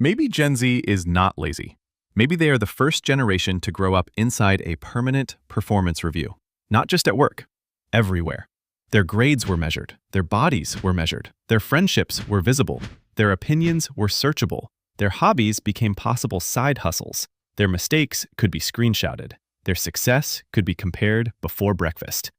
Maybe Gen Z is not lazy. Maybe they are the first generation to grow up inside a permanent performance review. Not just at work, everywhere. Their grades were measured, their bodies were measured, their friendships were visible, their opinions were searchable, their hobbies became possible side hustles, their mistakes could be screenshotted, their success could be compared before breakfast.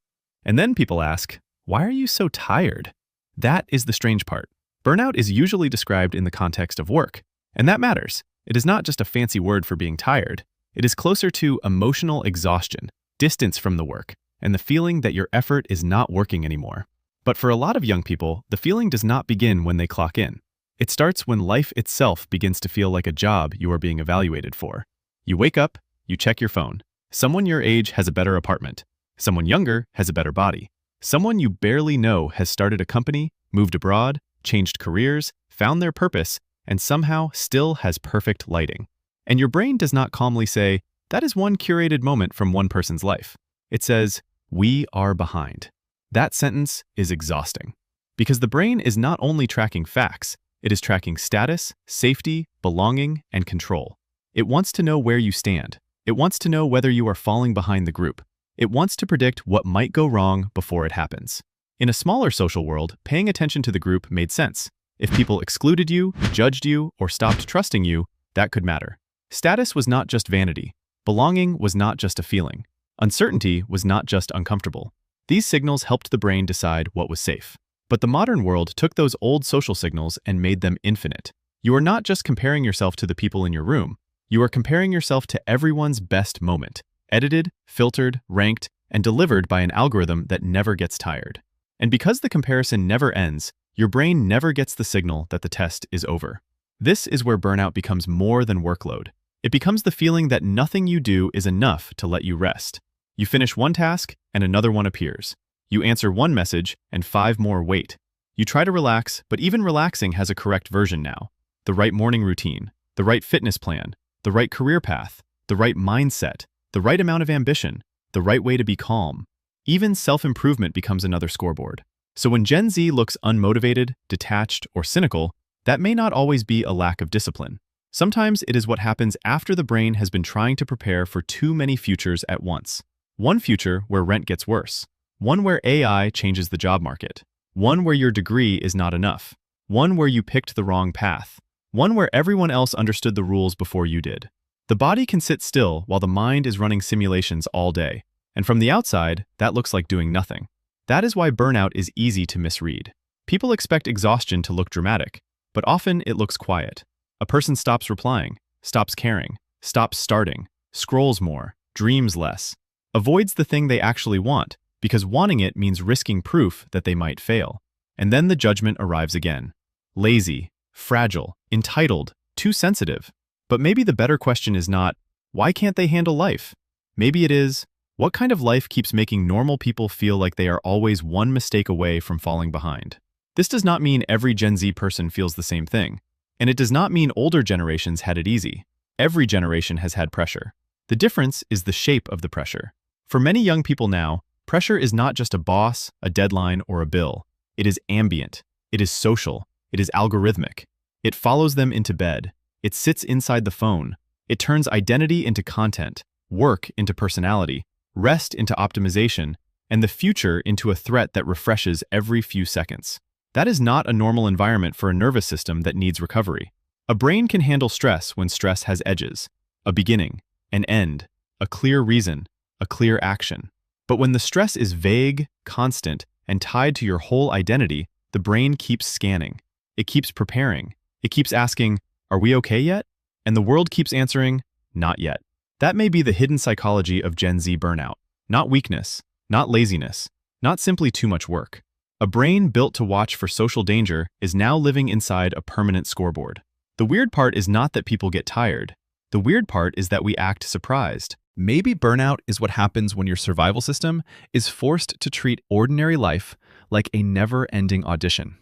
And then people ask, why are you so tired? That is the strange part. Burnout is usually described in the context of work, and that matters. It is not just a fancy word for being tired. It is closer to emotional exhaustion, distance from the work, and the feeling that your effort is not working anymore. But for a lot of young people, the feeling does not begin when they clock in. It starts when life itself begins to feel like a job you are being evaluated for. You wake up, you check your phone. Someone your age has a better apartment. Someone younger has a better body. Someone you barely know has started a company, moved abroad, changed careers, found their purpose, and somehow still has perfect lighting. And your brain does not calmly say, that is one curated moment from one person's life. It says, we are behind. That sentence is exhausting. Because the brain is not only tracking facts, it is tracking status, safety, belonging, and control. It wants to know where you stand. It wants to know whether you are falling behind the group. It wants to predict what might go wrong before it happens. In a smaller social world, paying attention to the group made sense. If people excluded you, judged you, or stopped trusting you, that could matter. Status was not just vanity. Belonging was not just a feeling. Uncertainty was not just uncomfortable. These signals helped the brain decide what was safe. But the modern world took those old social signals and made them infinite. You are not just comparing yourself to the people in your room. You are comparing yourself to everyone's best moment, edited, filtered, ranked, and delivered by an algorithm that never gets tired. And because the comparison never ends, your brain never gets the signal that the test is over. This is where burnout becomes more than workload. It becomes the feeling that nothing you do is enough to let you rest. You finish one task, and another one appears. You answer one message, and 5 more wait. You try to relax, but even relaxing has a correct version now. The right morning routine, the right fitness plan, the right career path, the right mindset, the right amount of ambition, the right way to be calm. Even self-improvement becomes another scoreboard. So when Gen Z looks unmotivated, detached, or cynical, that may not always be a lack of discipline. Sometimes it is what happens after the brain has been trying to prepare for too many futures at once. One future where rent gets worse. One where AI changes the job market. One where your degree is not enough. One where you picked the wrong path. One where everyone else understood the rules before you did. The body can sit still while the mind is running simulations all day. And from the outside, that looks like doing nothing. That is why burnout is easy to misread. People expect exhaustion to look dramatic, but often it looks quiet. A person stops replying, stops caring, stops starting, scrolls more, dreams less, avoids the thing they actually want, because wanting it means risking proof that they might fail. And then the judgment arrives again. Lazy, fragile, entitled, too sensitive. But maybe the better question is not, why can't they handle life? Maybe it is, what kind of life keeps making normal people feel like they are always one mistake away from falling behind? This does not mean every Gen Z person feels the same thing. And it does not mean older generations had it easy. Every generation has had pressure. The difference is the shape of the pressure. For many young people now, pressure is not just a boss, a deadline, or a bill. It is ambient. It is social. It is algorithmic. It follows them into bed. It sits inside the phone. It turns identity into content, work into personality, rest into optimization, and the future into a threat that refreshes every few seconds. That is not a normal environment for a nervous system that needs recovery. A brain can handle stress when stress has edges, a beginning, an end, a clear reason, a clear action. But when the stress is vague, constant, and tied to your whole identity, the brain keeps scanning. It keeps preparing. It keeps asking, are we okay yet? And the world keeps answering, not yet. That may be the hidden psychology of Gen Z burnout. Not weakness, not laziness, not simply too much work. A brain built to watch for social danger is now living inside a permanent scoreboard. The weird part is not that people get tired. The weird part is that we act surprised. Maybe burnout is what happens when your survival system is forced to treat ordinary life like a never-ending audition.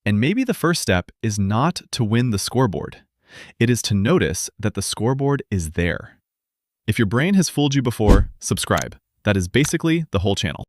And maybe the first step is not to win the scoreboard. It is to notice that the scoreboard is there. If your brain has fooled you before, subscribe. That is basically the whole channel.